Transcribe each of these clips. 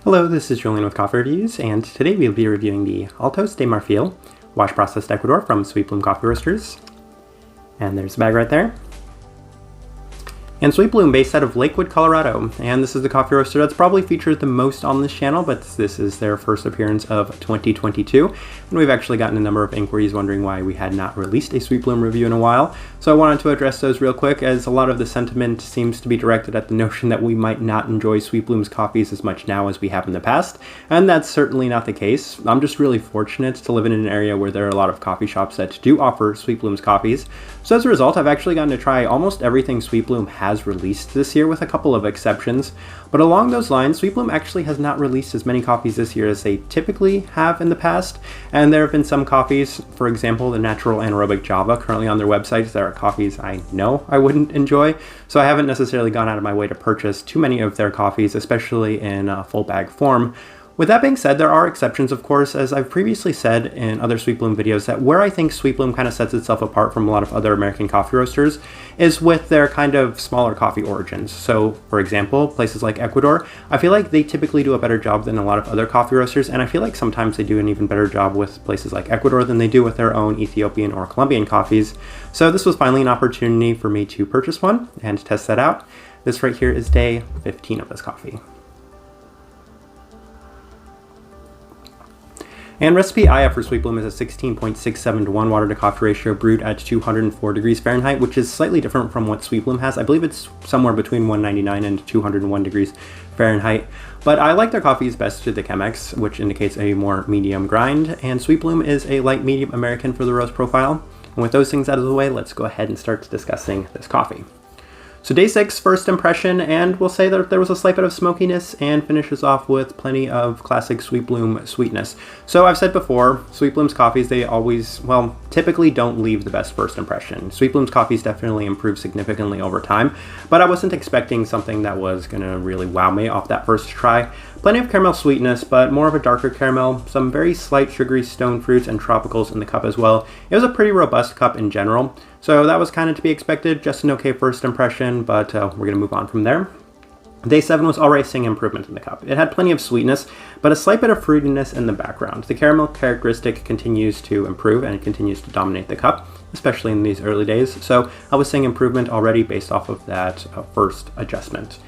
Hello, this is Julian with Coffee Reviews, and today we'll be reviewing the Altos De Marfil wash processed Ecuador from Sweet Bloom Coffee Roasters. And there's the bag right there. And Sweet Bloom, based out of Lakewood, Colorado. And this is the coffee roaster that's probably featured the most on this channel, but this is their first appearance of 2022. And we've actually gotten a number of inquiries wondering why we had not released a Sweet Bloom review in a while. So I wanted to address those real quick, as a lot of the sentiment seems to be directed at the notion that we might not enjoy Sweet Bloom's coffees as much now as we have in the past. And that's certainly not the case. I'm just really fortunate to live in an area where there are a lot of coffee shops that do offer Sweet Bloom's coffees. So as a result, I've actually gotten to try almost everything Sweet Bloom has released this year, with a couple of exceptions. But along those lines, Sweet Bloom actually has not released as many coffees this year as they typically have in the past. And there have been some coffees, for example, the Natural Anaerobic Java, currently on their website, that are coffees I know I wouldn't enjoy. So I haven't necessarily gone out of my way to purchase too many of their coffees, especially in full bag form. With that being said, there are exceptions, of course, as I've previously said in other Sweet Bloom videos, that where I think Sweet Bloom kind of sets itself apart from a lot of other American coffee roasters is with their kind of smaller coffee origins. So, for example, places like Ecuador, I feel like they typically do a better job than a lot of other coffee roasters, and I feel like sometimes they do an even better job with places like Ecuador than they do with their own Ethiopian or Colombian coffees. So this was finally an opportunity for me to purchase one and test that out. This right here is day 15 of this coffee. And recipe I have for Sweet Bloom is a 16.67 to 1 water to coffee ratio brewed at 204 degrees Fahrenheit, which is slightly different from what Sweet Bloom has. I believe it's somewhere between 199 and 201 degrees Fahrenheit. But I like their coffees best to the Chemex, which indicates a more medium grind, and Sweet Bloom is a light medium American for the roast profile. And with those things out of the way, let's go ahead and start discussing this coffee. So day 6, first impression, and we'll say that there was a slight bit of smokiness and finishes off with plenty of classic Sweet Bloom sweetness. So I've said before, Sweet Bloom's coffees, they always, well, typically don't leave the best first impression. Sweet Bloom's coffees definitely improve significantly over time, but I wasn't expecting something that was gonna really wow me off that first try. Plenty of caramel sweetness, but more of a darker caramel, some very slight sugary stone fruits and tropicals in the cup as well. It was a pretty robust cup in general, so that was kind of to be expected, just an okay first impression, but we're gonna move on from there. Day 7 was already seeing improvement in the cup. It had plenty of sweetness, but a slight bit of fruitiness in the background. The caramel characteristic continues to improve and it continues to dominate the cup, especially in these early days. So I was seeing improvement already based off of that first adjustment.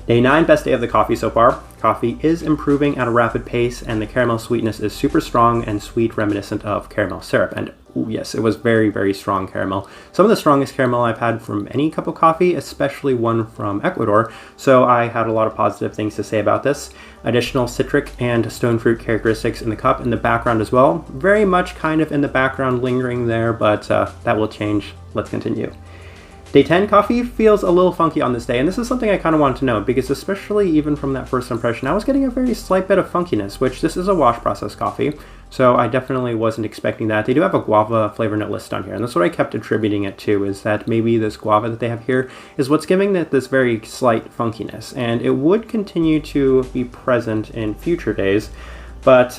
Day 9, best day of the coffee so far. Coffee is improving at a rapid pace, and the caramel sweetness is super strong and sweet, reminiscent of caramel syrup. And ooh, yes, it was very, very strong caramel. Some of the strongest caramel I've had from any cup of coffee, especially one from Ecuador. So I had a lot of positive things to say about this. Additional citric and stone fruit characteristics in the cup, in the background as well. Very much kind of in the background, lingering there, but that will change. Let's continue. Day 10, coffee feels a little funky on this day, and this is something I kind of wanted to know, because especially even from that first impression, I was getting a very slight bit of funkiness, which this is a wash process coffee, so I definitely wasn't expecting that. They do have a guava flavor note list on here, and that's what I kept attributing it to, is that maybe this guava that they have here is what's giving it this very slight funkiness, and it would continue to be present in future days, but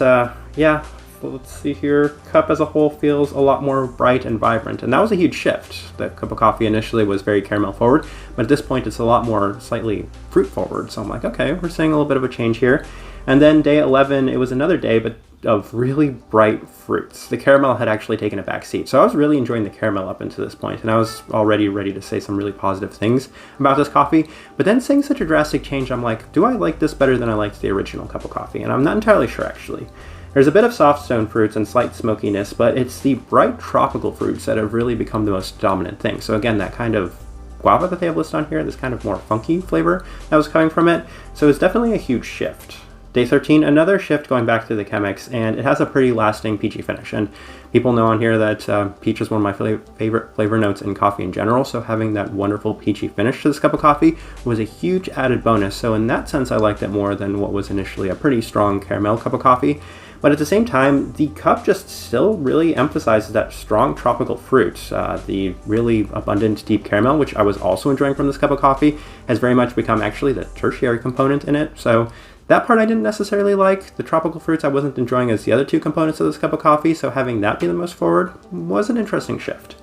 yeah. Let's see here, cup as a whole feels a lot more bright and vibrant, and that was a huge shift. The cup of coffee initially was very caramel forward, but at this point it's a lot more slightly fruit forward, so I'm like, okay, we're seeing a little bit of a change here. And then day 11, it was another day, but of really bright fruits. The caramel had actually taken a back seat, so I was really enjoying the caramel up until this point, and I was already ready to say some really positive things about this coffee, but then seeing such a drastic change, I'm like, do I like this better than I liked the original cup of coffee? And I'm not entirely sure, actually. There's a bit of soft stone fruits and slight smokiness, but it's the bright tropical fruits that have really become the most dominant thing. So again, that kind of guava that they have listed on here, this kind of more funky flavor that was coming from it. So it's definitely a huge shift. Day 13, another shift going back to the Chemex, and it has a pretty lasting peachy finish. And people know on here that peach is one of my favorite flavor notes in coffee in general, so having that wonderful peachy finish to this cup of coffee was a huge added bonus. So in that sense, I liked it more than what was initially a pretty strong caramel cup of coffee. But at the same time, the cup just still really emphasizes that strong tropical fruit. The really abundant deep caramel, which I was also enjoying from this cup of coffee, has very much become actually the tertiary component in it. So that part I didn't necessarily like. The tropical fruits I wasn't enjoying as the other two components of this cup of coffee, so having that be the most forward was an interesting shift.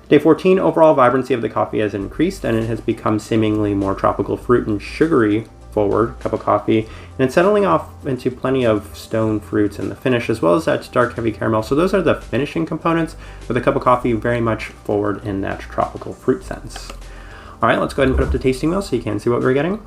Day 14, overall vibrancy of the coffee has increased, and it has become seemingly more tropical fruit and sugary forward cup of coffee, and it's settling off into plenty of stone fruits in the finish, as well as that dark heavy caramel. So those are the finishing components, with a cup of coffee very much forward in that tropical fruit sense. All right, let's go ahead and put up the tasting wheel so you can see what we're getting.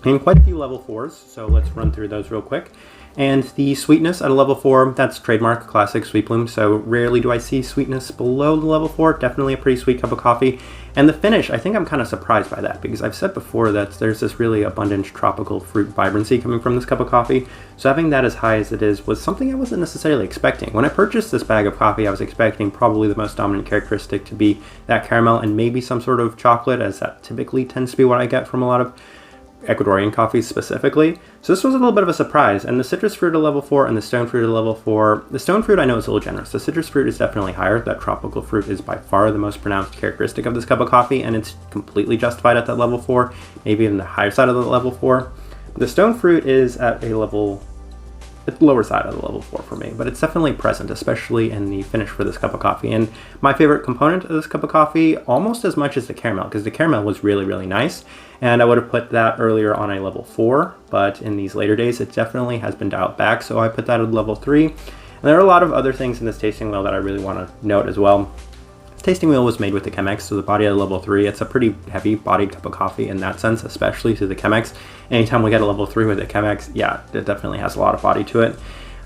And quite a few level 4s, so let's run through those real quick. And the sweetness at a level 4, that's trademark classic Sweet Bloom, so rarely do I see sweetness below the level 4. Definitely a pretty sweet cup of coffee. And the finish, I think I'm kind of surprised by that, because I've said before that there's this really abundant tropical fruit vibrancy coming from this cup of coffee. So having that as high as it is was something I wasn't necessarily expecting. When I purchased this bag of coffee, I was expecting probably the most dominant characteristic to be that caramel and maybe some sort of chocolate, as that typically tends to be what I get from a lot of Ecuadorian coffees specifically. So this was a little bit of a surprise, and the citrus fruit at level 4 and the stone fruit at level 4. The stone fruit I know is a little generous. The citrus fruit is definitely higher. That tropical fruit is by far the most pronounced characteristic of this cup of coffee, and it's completely justified at that level 4, maybe even the higher side of the level 4. The stone fruit is at a level, the lower side of the level 4 for me, but it's definitely present, especially in the finish for this cup of coffee. And my favorite component of this cup of coffee, almost as much as the caramel, because the caramel was really, really nice, and I would have put that earlier on a level 4, but in these later days, it definitely has been dialed back, so I put that at level 3. And there are a lot of other things in this tasting wheel that I really want to note as well. This tasting wheel was made with the Chemex, so the body at level 3, it's a pretty heavy bodied cup of coffee in that sense, especially to the Chemex. Anytime we get a level 3 with the Chemex, yeah, it definitely has a lot of body to it.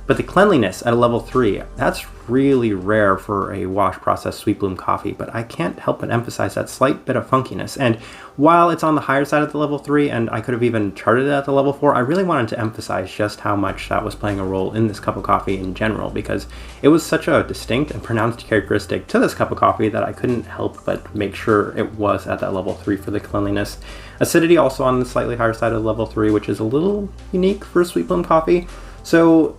But the cleanliness at a level 3, that's really rare for a wash process Sweet Bloom coffee, but I can't help but emphasize that slight bit of funkiness. And while it's on the higher side of the level 3, and I could have even charted it at the level 4, I really wanted to emphasize just how much that was playing a role in this cup of coffee in general, because it was such a distinct and pronounced characteristic to this cup of coffee that I couldn't help but make sure it was at that level 3 for the cleanliness. Acidity also on the slightly higher side of level 3, which is a little unique for Sweet Bloom coffee. So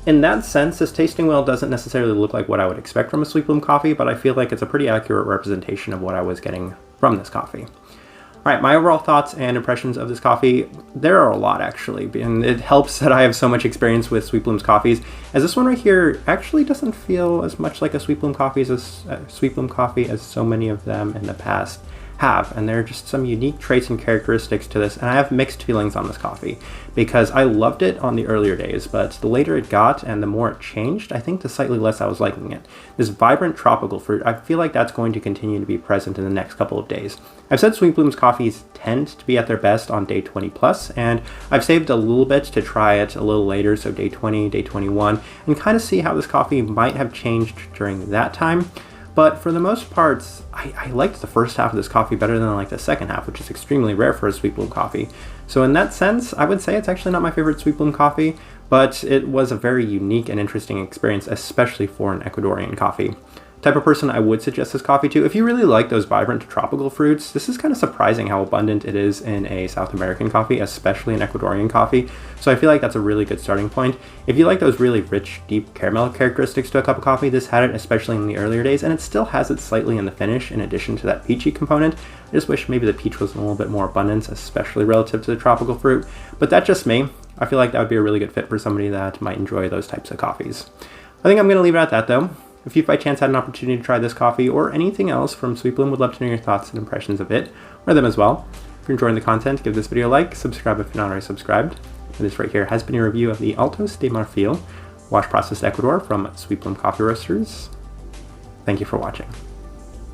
in that sense, this tasting wheel doesn't necessarily look like what I would expect from a Sweet Bloom coffee, but I feel like it's a pretty accurate representation of what I was getting from this coffee. All right, my overall thoughts and impressions of this coffee, there are a lot actually, and it helps that I have so much experience with Sweet Bloom's coffees, as this one right here actually doesn't feel as much like a Sweet Bloom coffee as so many of them in the past have. And there are just some unique traits and characteristics to this, and I have mixed feelings on this coffee, because I loved it on the earlier days, but the later it got and the more it changed, I think the slightly less I was liking it. This vibrant tropical fruit, I feel like that's going to continue to be present in the next couple of days. I've said Sweet Bloom's coffees tend to be at their best on day 20 plus, and I've saved a little bit to try it a little later, so day 20, day 21, and kind of see how this coffee might have changed during that time. But for the most part, I liked the first half of this coffee better than I liked the second half, which is extremely rare for a Sweet Bloom coffee. So in that sense, I would say it's actually not my favorite Sweet Bloom coffee, but it was a very unique and interesting experience, especially for an Ecuadorian coffee. Type of person I would suggest this coffee to. If you really like those vibrant tropical fruits, this is kind of surprising how abundant it is in a South American coffee, especially an Ecuadorian coffee. So I feel like that's a really good starting point. If you like those really rich, deep caramel characteristics to a cup of coffee, this had it, especially in the earlier days, and it still has it slightly in the finish in addition to that peachy component. I just wish maybe the peach was in a little bit more abundance, especially relative to the tropical fruit, but that's just me. I feel like that would be a really good fit for somebody that might enjoy those types of coffees. I think I'm going to leave it at that though. If you by chance had an opportunity to try this coffee or anything else from Sweet Bloom, would love to know your thoughts and impressions of it, or them as well. If you're enjoying the content, give this video a like, subscribe if you're not already subscribed. And this right here has been a review of the Altos De Marfil Wash Processed Ecuador from Sweet Bloom Coffee Roasters. Thank you for watching.